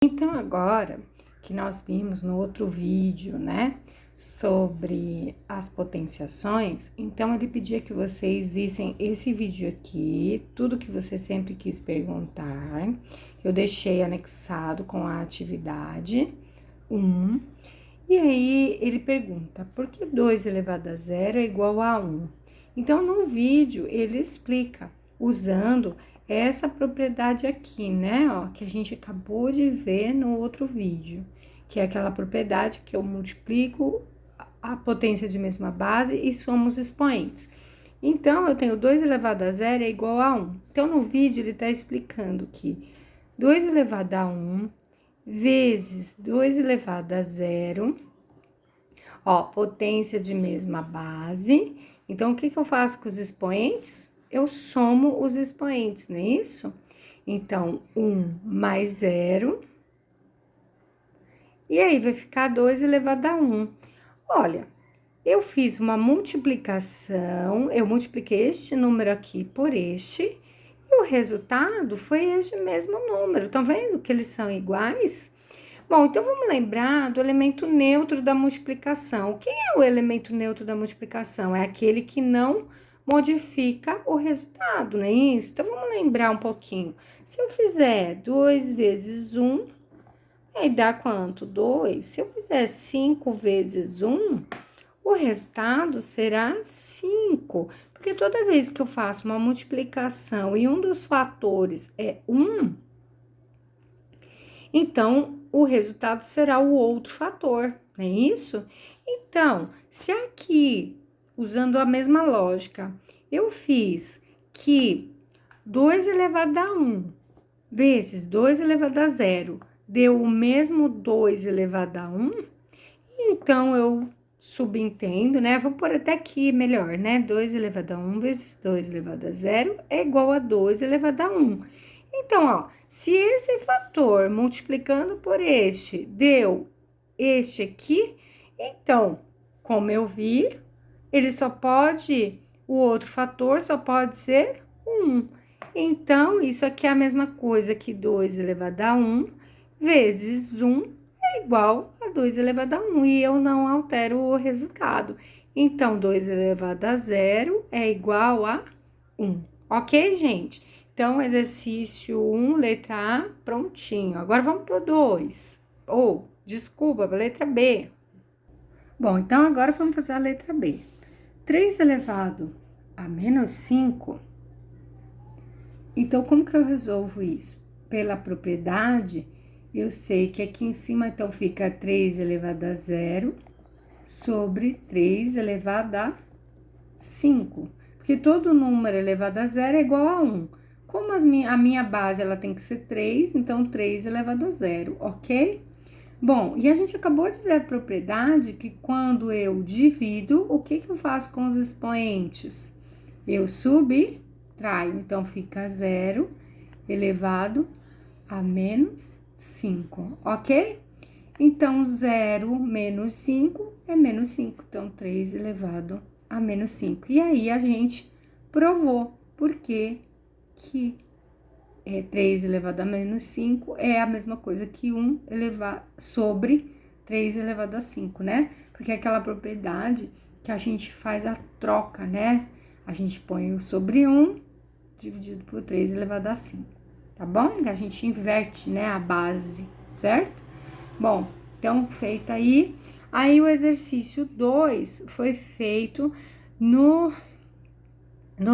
Então, agora que nós vimos no outro vídeo, né, sobre as potenciações, então ele pedia que vocês vissem esse vídeo aqui, tudo que você sempre quis perguntar, eu deixei anexado com a atividade 1. E aí ele pergunta, por que 2 elevado a 0 é igual a 1? Então, no vídeo ele explica, usando essa propriedade aqui, né, ó, que a gente acabou de ver no outro vídeo, que é aquela propriedade que eu multiplico a potência de mesma base e somo os expoentes. Então, eu tenho 2 elevado a 0 é igual a 1. Então, no vídeo ele está explicando que 2 elevado a 1 vezes 2 elevado a 0, ó, potência de mesma base. Então, o que eu faço com os expoentes? Eu somo os expoentes, não é isso? Então, 1 mais 0. E aí, vai ficar 2 elevado a 1. Olha, eu fiz uma multiplicação, eu multipliquei este número aqui por este, e o resultado foi este mesmo número. Estão vendo que eles são iguais? Bom, então vamos lembrar do elemento neutro da multiplicação. Quem é o elemento neutro da multiplicação? É aquele que não modifica o resultado, não é isso? Então vamos lembrar um pouquinho. Se eu fizer 2 vezes 1, aí dá quanto? 2. Se eu fizer 5 vezes 1, o resultado será 5. Porque toda vez que eu faço uma multiplicação e um dos fatores é 1, então o resultado será o outro fator, não é isso? Então, se aqui, usando a mesma lógica, eu fiz que 2 elevado a 1 vezes 2 elevado a 0 deu o mesmo 2 elevado a 1, então eu subentendo, né? Vou pôr até aqui melhor, né? 2 elevado a 1 vezes 2 elevado a 0 é igual a 2 elevado a 1. Então, ó, se esse fator multiplicando por este deu este aqui, então, como eu vi, ele só pode, o outro fator só pode ser 1. Então, isso aqui é a mesma coisa que 2 elevado a 1 vezes 1 é igual a 2 elevado a 1, e eu não altero o resultado. Então, 2 elevado a 0 é igual a 1. Ok, gente? Então, exercício 1, letra A, prontinho. Agora, vamos para o 2. Desculpa, para a letra B. Bom, então, agora vamos fazer a letra B. 3 elevado a menos 5. Então, como que eu resolvo isso? Pela propriedade, eu sei que aqui em cima, então, fica 3 elevado a 0 sobre 3 elevado a 5. Porque todo número elevado a 0 é igual a 1. Como a minha base ela tem que ser 3, então 3 elevado a 0, ok? Bom, e a gente acabou de ver a propriedade que quando eu divido, o que eu faço com os expoentes? Eu subtraio, então fica 0 elevado a menos 5, ok? Então, 0 menos 5 é menos 5, então 3 elevado a menos 5. E aí, a gente provou porque que 3 elevado a menos 5 é a mesma coisa que 1 elevado sobre 3 elevado a 5, né? Porque é aquela propriedade que a gente faz a troca, né? A gente põe o sobre 1 dividido por 3 elevado a 5, tá bom? A gente inverte, né, a base, certo? Bom, então, feita aí. Aí, o exercício 2 foi feito no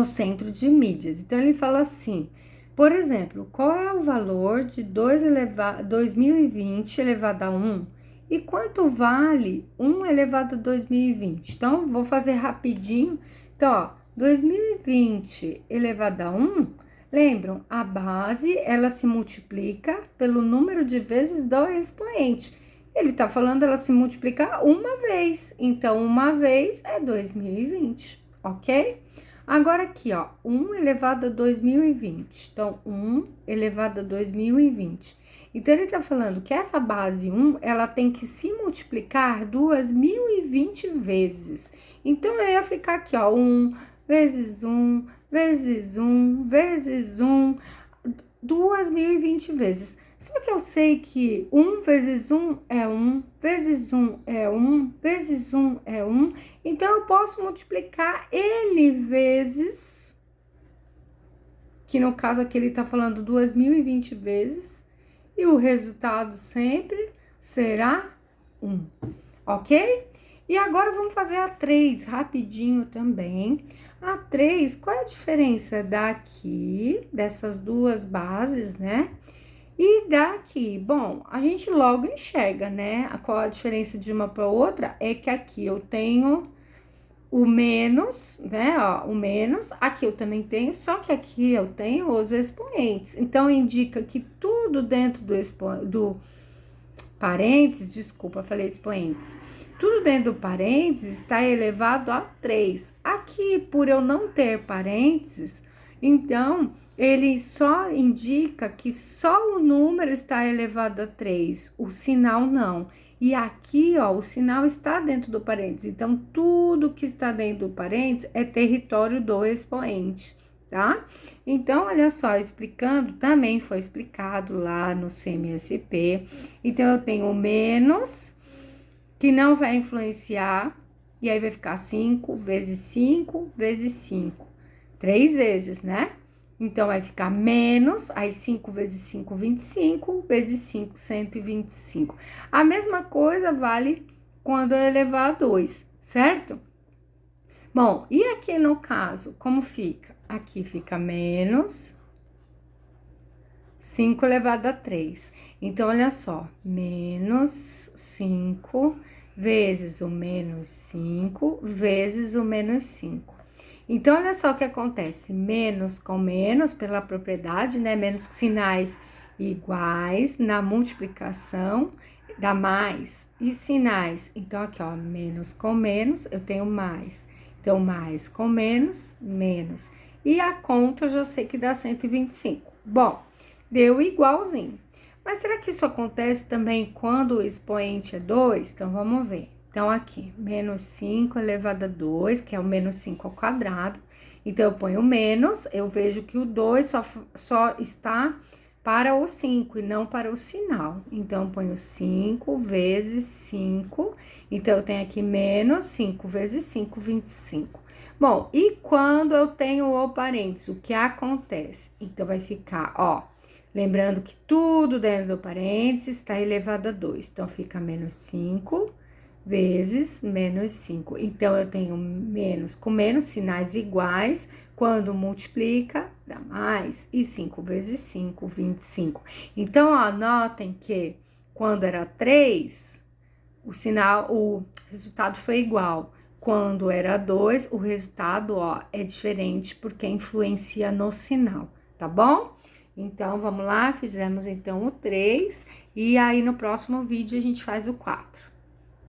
centro de mídias. Então, ele fala assim, por exemplo, qual é o valor de 2020 elevado a 1? E quanto vale 1 elevado a 2020? Então, vou fazer rapidinho. Então, ó, 2020 elevado a 1, lembram? A base, ela se multiplica pelo número de vezes do expoente. Ele tá falando ela se multiplica uma vez. Então, uma vez é 2020, ok? Agora aqui, ó, 1 elevado a 2020. Então, 1 elevado a 2020. Então, ele tá falando que essa base 1, ela tem que se multiplicar 2020 vezes. Então, eu ia ficar aqui, ó, 1 vezes 1, vezes 1, vezes 1, 2020 vezes. Só que eu sei que 1 vezes 1 é 1, vezes 1 é 1, vezes 1 é 1. Então, eu posso multiplicar N vezes, que no caso aqui ele está falando 2020 vezes, e o resultado sempre será 1, ok? E agora vamos fazer a 3 rapidinho também. A 3, qual é a diferença daqui, dessas duas bases, né? E daqui, bom, a gente logo enxerga, né? Qual a diferença de uma para outra? É que aqui eu tenho o menos, né? Ó, o menos, aqui eu também tenho, só que aqui eu tenho os expoentes. Então, indica que tudo dentro do parênteses, desculpa, falei expoentes. Tudo dentro do parênteses está elevado a 3. Aqui, por eu não ter parênteses, então, ele só indica que só o número está elevado a 3, o sinal não. E aqui, ó, o sinal está dentro do parênteses. Então, tudo que está dentro do parênteses é território do expoente, tá? Então, olha só, explicando, também foi explicado lá no CMSP. Então, eu tenho o menos, que não vai influenciar, e aí vai ficar 5 vezes 5 vezes 5. 3 vezes, né? Então, vai ficar menos, aí 5 vezes 5, 25, vezes 5, 125. A mesma coisa vale quando eu elevar a 2, certo? Bom, e aqui no caso, como fica? Aqui fica menos 5 elevado a 3. Então, olha só, menos 5 vezes o menos 5 vezes o menos 5. Então, olha só o que acontece, menos com menos, pela propriedade, né, menos sinais iguais na multiplicação, dá mais, e sinais, então aqui, ó, menos com menos, eu tenho mais, então mais com menos, menos, e a conta eu já sei que dá 125, bom, deu igualzinho, mas será que isso acontece também quando o expoente é 2? Então, vamos ver. Então, aqui, menos 5 elevado a 2, que é o menos 5 ao quadrado. Então, eu ponho menos, eu vejo que o 2 só está para o 5 e não para o sinal. Então, eu ponho 5 vezes 5. Então, eu tenho aqui menos 5 vezes 5, 25. Bom, e quando eu tenho o parênteses, o que acontece? Então, vai ficar, ó, lembrando que tudo dentro do parênteses está elevado a 2. Então, fica menos 5 vezes menos 5. Então, eu tenho menos com menos, sinais iguais. Quando multiplica, dá mais. E 5 vezes 5, 25. Então, ó, notem que quando era 3, o resultado foi igual. Quando era 2, o resultado, ó, é diferente porque influencia no sinal, tá bom? Então, vamos lá, fizemos então o 3 e aí no próximo vídeo a gente faz o 4.